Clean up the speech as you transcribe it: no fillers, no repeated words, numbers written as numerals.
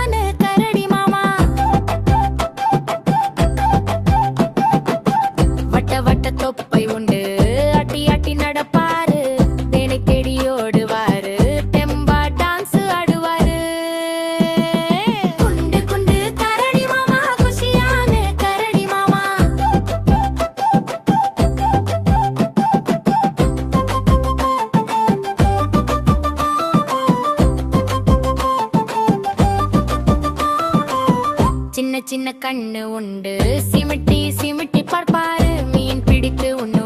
குஷியான கரடி மாமா. வட்ட வட்ட தொப்பை உண்டு, அட்டி அட்டி நடப்பாரு, தேனை தேடி ஓடுவாரு, டெம்பா டான்ஸ் ஆடுவாரு. குண்டு குண்டு கரடி மாமா, குஷியான கரடி மாமா. சின்ன சின்ன கண்ணு உண்டு, சிமிட்டி சிமிட்டி பார்ப்பாரு, மீன் பிடித்து உண்ணு